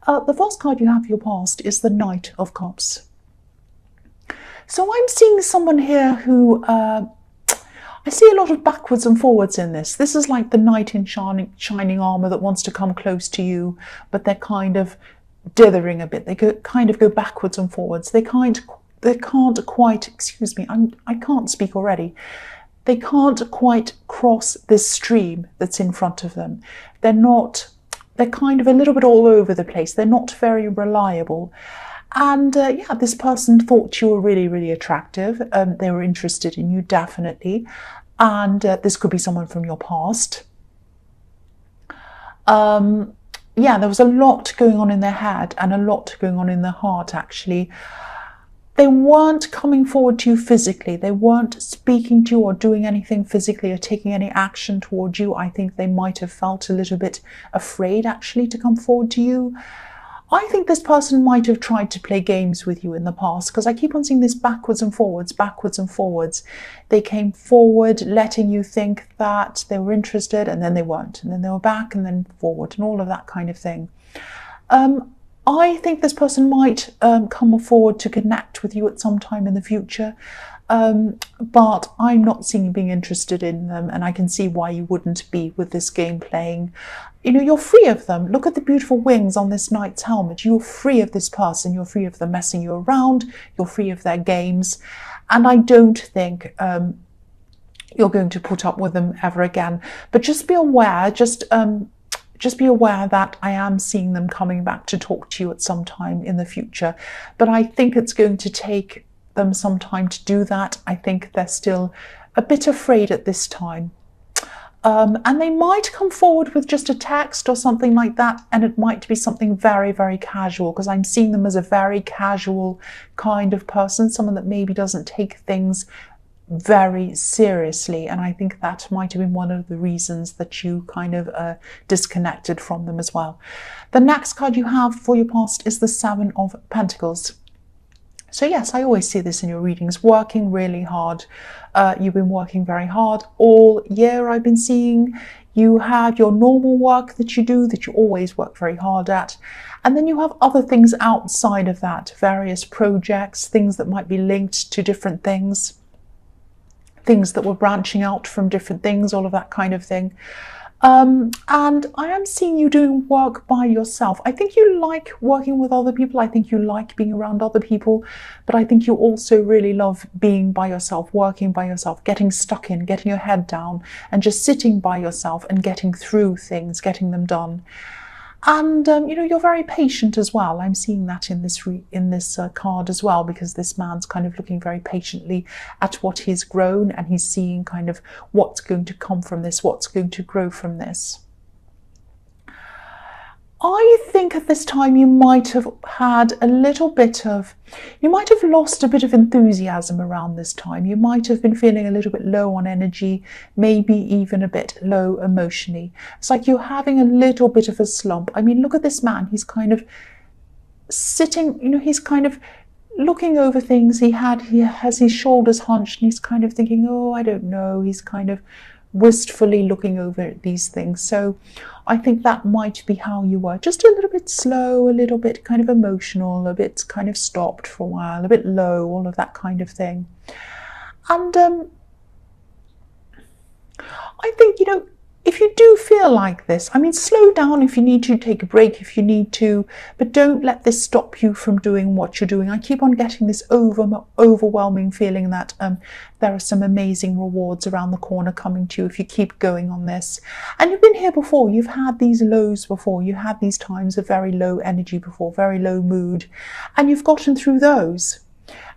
The first card you have for your past is the Knight of Cups. So I'm seeing someone here who, I see a lot of backwards and forwards in this. This is like the knight in shining armour that wants to come close to you, but they're kind of dithering a bit. They kind of go backwards and forwards. They can't quite, excuse me, I can't speak already. They can't quite cross this stream that's in front of them. They're kind of a little bit all over the place. They're not very reliable. And yeah, this person thought you were really, really attractive. They were interested in you, definitely. And this could be someone from your past. Yeah, there was a lot going on in their head and a lot going on in their heart, actually. They weren't coming forward to you physically. They weren't speaking to you or doing anything physically or taking any action towards you. I think they might have felt a little bit afraid, actually, to come forward to you. I think this person might have tried to play games with you in the past, because I keep on seeing this backwards and forwards, backwards and forwards. They came forward letting you think that they were interested, and then they weren't, and then they were back and then forward, and all of that kind of thing. I think this person might come forward to connect with you at some time in the future, but I'm not seeing you being interested in them, and I can see why you wouldn't be with this game playing. You know, you're free of them. Look at the beautiful wings on this knight's helmet. You're free of this person. You're free of them messing you around. You're free of their games. And I don't think you're going to put up with them ever again. But just be aware, just be aware that I am seeing them coming back to talk to you at some time in the future. But I think it's going to take them some time to do that. I think they're still a bit afraid at this time. And they might come forward with just a text or something like that, and it might be something very, very casual, because I'm seeing them as a very casual kind of person, someone that maybe doesn't take things very seriously, and I think that might have been one of the reasons that you kind of disconnected from them as well. The next card you have for your past is the Seven of Pentacles. So yes, I always see this in your readings, working really hard. You've been working very hard all year, I've been seeing. You have your normal work that you do, that you always work very hard at. And then you have other things outside of that, various projects, things that might be linked to different things that were branching out from different things, all of that kind of thing. And I am seeing you doing work by yourself. I think you like working with other people. I think you like being around other people, but I think you also really love being by yourself, working by yourself, getting stuck in, getting your head down and just sitting by yourself and getting through things, getting them done. And you know, you're very patient as well. I'm seeing that in this card as well, because this man's kind of looking very patiently at what he's grown, and he's seeing kind of what's going to come from this, what's going to grow from this. I think at this time you might have had a little bit of, you might have lost a bit of enthusiasm around this time. You might have been feeling a little bit low on energy, maybe even a bit low emotionally. It's like you're having a little bit of a slump. I mean, look at this man. He's kind of sitting, you know, he's kind of looking over things. He has his shoulders hunched, and he's kind of thinking, oh, I don't know. He's kind of wistfully looking over these things. So I think that might be how you were, just a little bit slow, a little bit kind of emotional, a bit kind of stopped for a while, a bit low, all of that kind of thing. And I think, you know, if you do feel like this, I mean, slow down if you need to, take a break if you need to, but don't let this stop you from doing what you're doing. I keep on getting this overwhelming feeling that there are some amazing rewards around the corner coming to you if you keep going on this. And you've been here before, you've had these lows before, you had these times of very low energy before, very low mood, and you've gotten through those.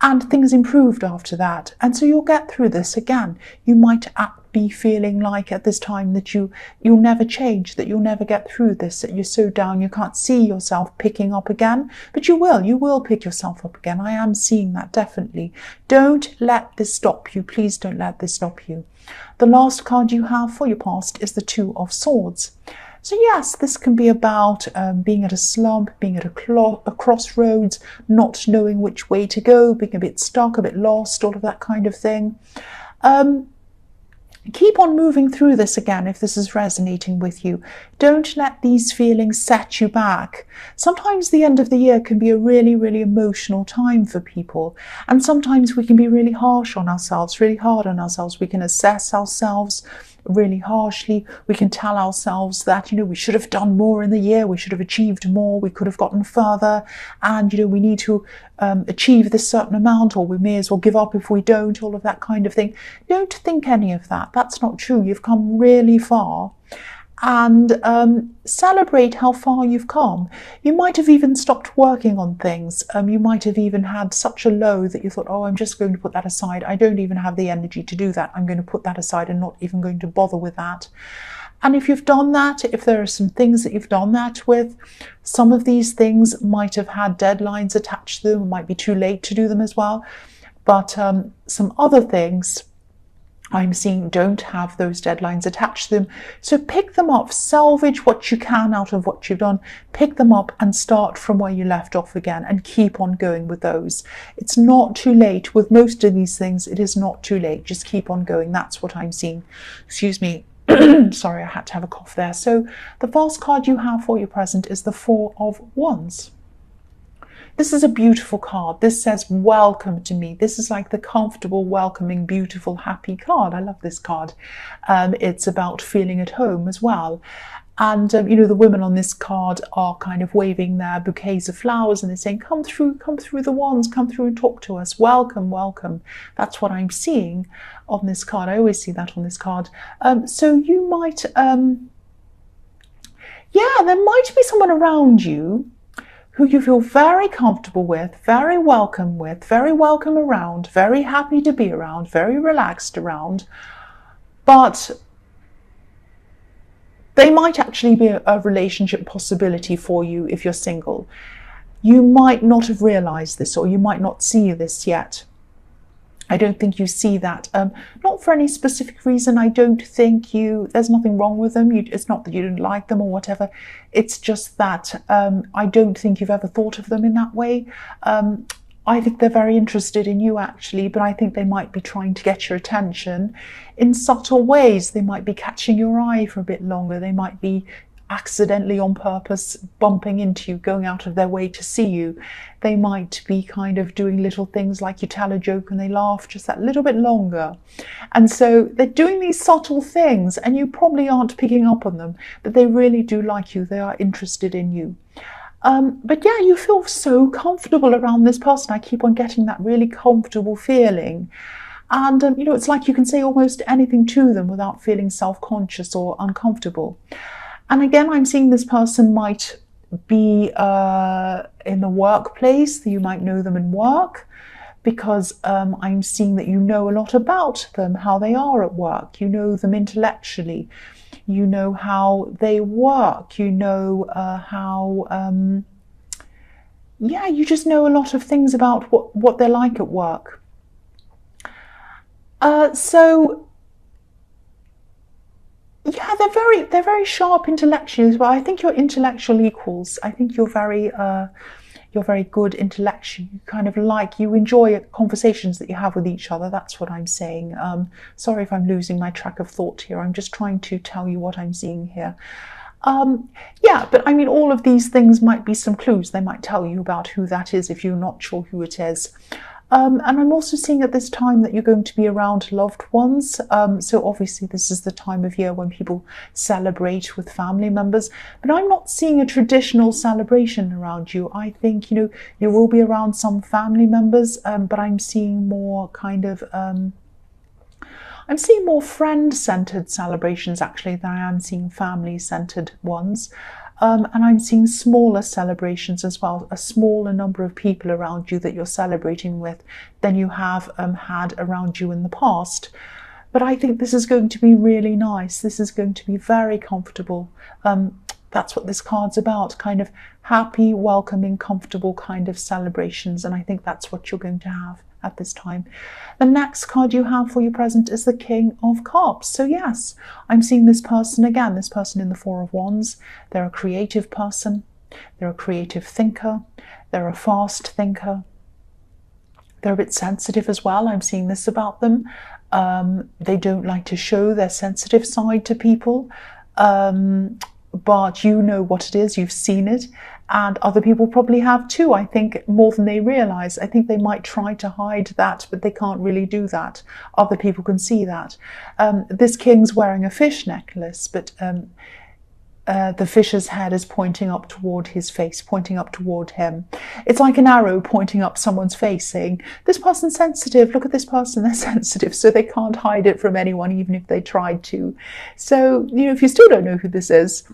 And things improved after that. And so you'll get through this again. You might be feeling like at this time that you'll never change, that you'll never get through this, that you're so down you can't see yourself picking up again. But you will pick yourself up again. I am seeing that, definitely. Don't let this stop you. Please don't let this stop you. The last card you have for your past is the Two of Swords. So yes, this can be about being at a slump, being at a crossroads, not knowing which way to go, being a bit stuck, a bit lost, all of that kind of thing. Keep on moving through this again if this is resonating with you. Don't let these feelings set you back. Sometimes the end of the year can be a really, really emotional time for people. And sometimes we can be really harsh on ourselves, really hard on ourselves. We can assess ourselves really harshly. We can tell ourselves that, we should have done more in the year, we should have achieved more, we could have gotten further, and we need to achieve this certain amount, or we may as well give up if we don't, all of that kind of thing. Don't think any of that. That's not true. You've come really far. And celebrate how far you've come. You might have even stopped working on things. You might have even had such a low that you thought, oh, I'm just going to put that aside. I don't even have the energy to do that. I'm going to put that aside and not even going to bother with that. And if you've done that, if there are some things that you've done that with, some of these things might have had deadlines attached to them. It might be too late to do them as well. But some other things I'm seeing don't have those deadlines attached to them. So pick them up, salvage what you can out of what you've done, pick them up and start from where you left off again and keep on going with those. It's not too late. With most of these things, it is not too late. Just keep on going. That's what I'm seeing. Excuse me. Sorry, I had to have a cough there. So the first card you have for your present is the Four of Wands. This is a beautiful card. This says, welcome to me. This is like the comfortable, welcoming, beautiful, happy card. I love this card. It's about feeling at home as well. And, the women on this card are kind of waving their bouquets of flowers and they're saying, come through the wands, come through and talk to us. Welcome, welcome. That's what I'm seeing on this card. I always see that on this card. So you might, there might be someone around you who you feel very comfortable with, very welcome around, very happy to be around, very relaxed around, but they might actually be a relationship possibility for you if you're single. You might not have realized this, or you might not see this yet. I don't think you see that. Not for any specific reason. I don't think there's nothing wrong with them. It's not that you didn't like them or whatever. It's just that I don't think you've ever thought of them in that way. I think they're very interested in you actually, but I think they might be trying to get your attention in subtle ways. They might be catching your eye for a bit longer. They might be accidentally on purpose bumping into you, going out of their way to see you. They might be kind of doing little things like you tell a joke and they laugh just that little bit longer. And so they're doing these subtle things and you probably aren't picking up on them, but they really do like you. They are interested in you. But yeah, you feel so comfortable around this person. I keep on getting that really comfortable feeling. And, it's like you can say almost anything to them without feeling self-conscious or uncomfortable. And again, I'm seeing this person might be in the workplace. You might know them in work because I'm seeing that you know a lot about them, how they are at work. You know them intellectually. You know how they work. You know you just know a lot of things about what they're like at work. They're very sharp intellectually as well. I think you're intellectual equals. I think you're very good intellectually. You enjoy conversations that you have with each other. That's what I'm saying. Sorry if I'm losing my track of thought here. I'm just trying to tell you what I'm seeing here. But I mean, all of these things might be some clues. They might tell you about who that is if you're not sure who it is. And I'm also seeing at this time that you're going to be around loved ones. So obviously this is the time of year when people celebrate with family members. But I'm not seeing a traditional celebration around you. I think, you will be around some family members, but I'm seeing more I'm seeing more friend-centered celebrations actually than I am seeing family-centered ones. And I'm seeing smaller celebrations as well, a smaller number of people around you that you're celebrating with than you have had around you in the past. But I think this is going to be really nice. This is going to be very comfortable. That's what this card's about, kind of happy, welcoming, comfortable kind of celebrations. And I think that's what you're going to have at this time. The next card you have for your present is the King of Cups. So yes, I'm seeing this person again, this person in the Four of Wands. They're a creative person. They're a creative thinker. They're a fast thinker. They're a bit sensitive as well. I'm seeing this about them. They don't like to show their sensitive side to people, but you know what it is, you've seen it, and other people probably have too, I think, more than they realise. I think they might try to hide that, but they can't really do that. Other people can see that. This king's wearing a fish necklace, but the fish's head is pointing up toward his face, pointing up toward him. It's like an arrow pointing up someone's face saying, this person's sensitive, look at this person, they're sensitive, so they can't hide it from anyone, even if they tried to. So, if you still don't know who this is,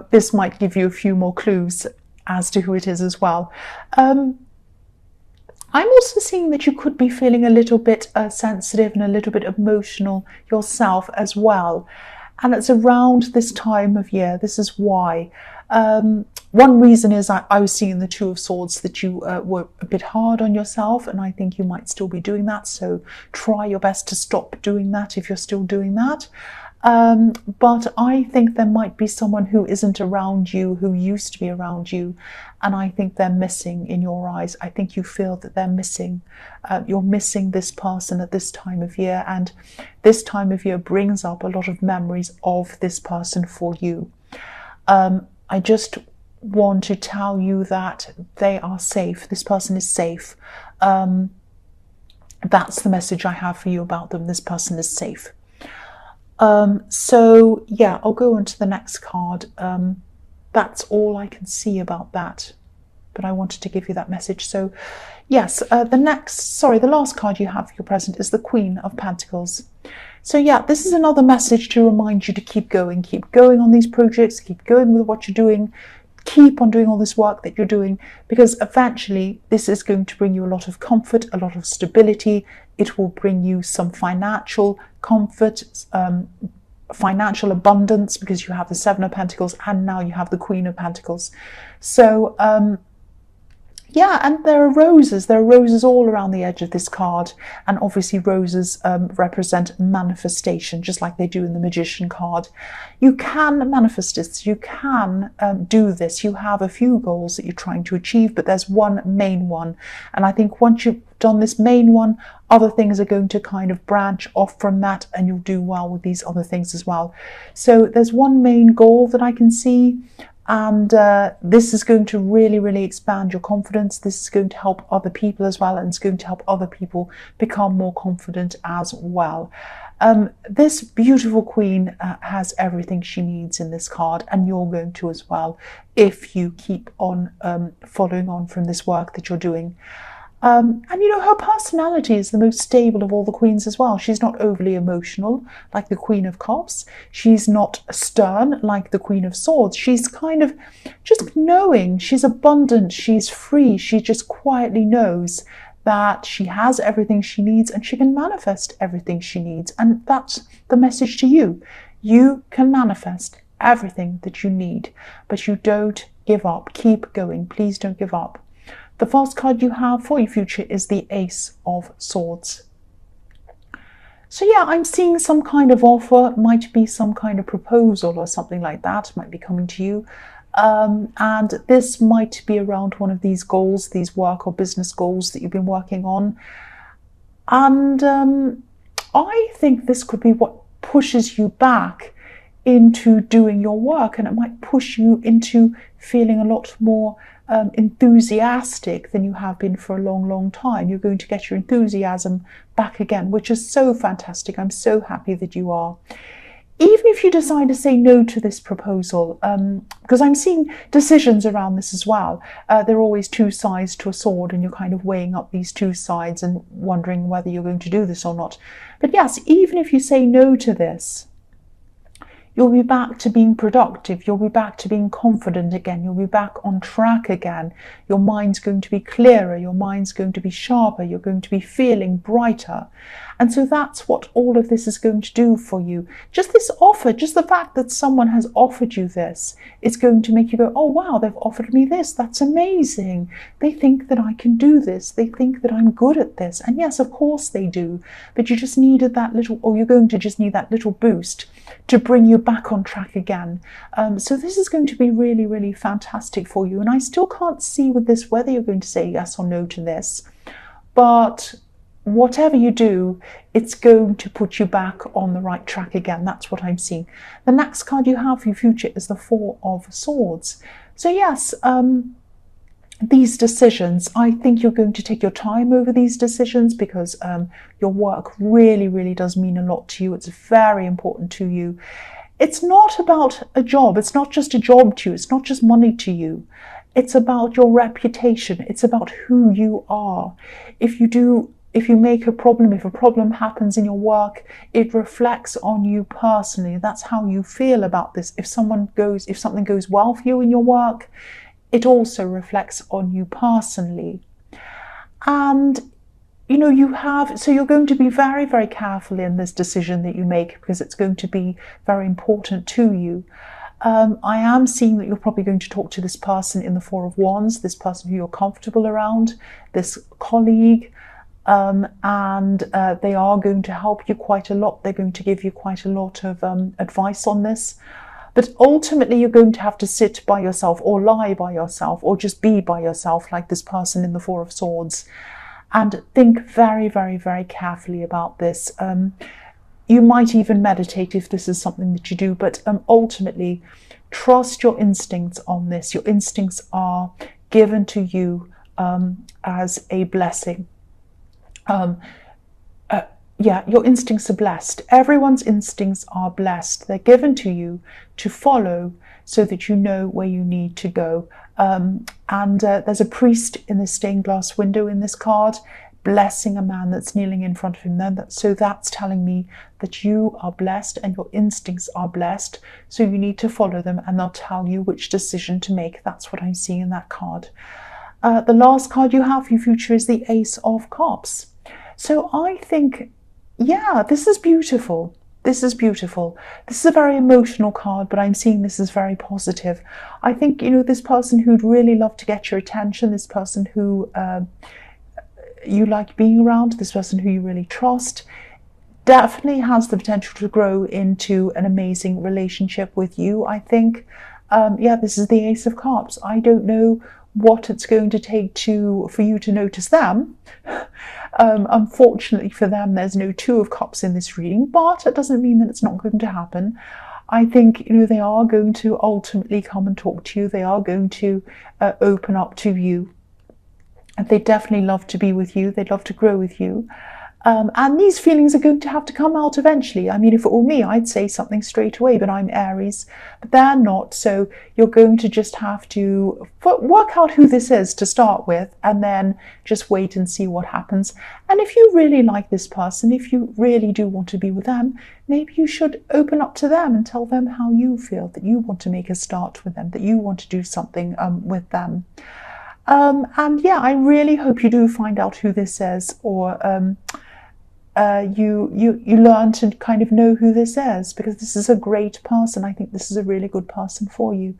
this might give you a few more clues as to who it is as well. I'm also seeing that you could be feeling a little bit sensitive and a little bit emotional yourself as well. And it's around this time of year. This is why. One reason is I was seeing the Two of Swords that you were a bit hard on yourself, and I think you might still be doing that. So try your best to stop doing that if you're still doing that. But I think there might be someone who isn't around you, who used to be around you, and I think they're missing in your eyes. I think you feel that they're missing. You're missing this person at this time of year, and this time of year brings up a lot of memories of this person for you. I just want to tell you that they are safe. This person is safe. That's the message I have for you about them. This person is safe. So yeah, I'll go on to the next card. That's all I can see about that, but I wanted to give you that message. So yes, the last card you have for your present is the Queen of Pentacles. So yeah, this is another message to remind you to keep going on these projects, keep going with what you're doing, keep on doing all this work that you're doing, because eventually this is going to bring you a lot of comfort, a lot of stability. It will bring you some financial comfort, financial abundance, because you have the Seven of Pentacles and now you have the Queen of Pentacles. So yeah, and there are roses. There are roses all around the edge of this card. And obviously roses represent manifestation, just like they do in the Magician card. You can manifest this. You can do this. You have a few goals that you're trying to achieve, but there's one main one. And I think once you've done this main one, other things are going to kind of branch off from that, and you'll do well with these other things as well. So there's one main goal that I can see. And this is going to really, really expand your confidence. This is going to help other people as well, and it's going to help other people become more confident as well. This beautiful queen has everything she needs in this card, and you're going to as well if you keep on following on from this work that you're doing. And her personality is the most stable of all the queens as well. She's not overly emotional like the Queen of Cups. She's not stern like the Queen of Swords. She's kind of just knowing. She's abundant. She's free. She just quietly knows that she has everything she needs and she can manifest everything she needs. And that's the message to you. You can manifest everything that you need, but you don't give up. Keep going. Please don't give up. The first card you have for your future is the Ace of Swords. So yeah, I'm seeing some kind of offer, might be some kind of proposal or something like that, might be coming to you. And this might be around one of these goals, these work or business goals that you've been working on. And I think this could be what pushes you back into doing your work, and it might push you into feeling a lot more enthusiastic than you have been for a long, long time. You're going to get your enthusiasm back again, which is so fantastic. I'm so happy that you are. Even if you decide to say no to this proposal, because I'm seeing decisions around this as well. There are always two sides to a sword, and you're kind of weighing up these two sides and wondering whether you're going to do this or not. But yes, even if you say no to this, you'll be back to being productive. You'll be back to being confident again. You'll be back on track again. Your mind's going to be clearer. Your mind's going to be sharper. You're going to be feeling brighter. And so that's what all of this is going to do for you. Just this offer, just the fact that someone has offered you this, it's going to make you go, oh wow, they've offered me this. That's amazing. They think that I can do this. They think that I'm good at this. And yes, of course they do. But you just needed that little, or you're going to just need that little boost to bring you back on track again. So this is going to be really, really fantastic for you. And I still can't see with this whether you're going to say yes or no to this. But whatever you do, it's going to put you back on the right track again. That's what I'm seeing. The next card you have for your future is the Four of Swords. So yes, these decisions, I think you're going to take your time over these decisions, because your work really, really does mean a lot to you. It's very important to you. It's not about a job. It's not just a job to you. It's not just money to you. It's about your reputation. It's about who you are. If a problem happens in your work, it reflects on you personally. That's how you feel about this. If something goes well for you in your work, it also reflects on you personally. And you're going to be very, very careful in this decision that you make, because it's going to be very important to you. I am seeing that you're probably going to talk to this person in the Four of Wands, this person who you're comfortable around, this colleague, and they are going to help you quite a lot. They're going to give you quite a lot of advice on this. But ultimately, you're going to have to sit by yourself, or lie by yourself, or just be by yourself, like this person in the Four of Swords, and think very, very, very carefully about this. You might even meditate if this is something that you do, but ultimately, trust your instincts on this. Your instincts are given to you as a blessing. Your instincts are blessed. Everyone's instincts are blessed. They're given to you to follow, so that you know where you need to go. There's a priest in the stained glass window in this card, blessing a man that's kneeling in front of him. So that's telling me that you are blessed and your instincts are blessed. So you need to follow them, and they'll tell you which decision to make. That's what I'm seeing in that card. The last card you have for your future is the Ace of Cups. So I think, yeah, this is beautiful. This is beautiful. This is a very emotional card, but I'm seeing this as very positive. I think, this person who'd really love to get your attention, this person who you like being around, this person who you really trust, definitely has the potential to grow into an amazing relationship with you, I think. This is the Ace of Cups. I don't know what it's going to take for you to notice them. Unfortunately for them, there's no Two of Cups in this reading, but it doesn't mean that it's not going to happen. I think, they are going to ultimately come and talk to you. They are going to open up to you. And they definitely love to be with you. They'd love to grow with you. And these feelings are going to have to come out eventually. I mean, if it were me, I'd say something straight away, but I'm Aries, but they're not. So you're going to just have to work out who this is to start with, and then just wait and see what happens. And if you really like this person, if you really do want to be with them, maybe you should open up to them and tell them how you feel, that you want to make a start with them, that you want to do something with them. I really hope you do find out who this is, or you learn to kind of know who this is, because this is a great person. I think this is a really good person for you.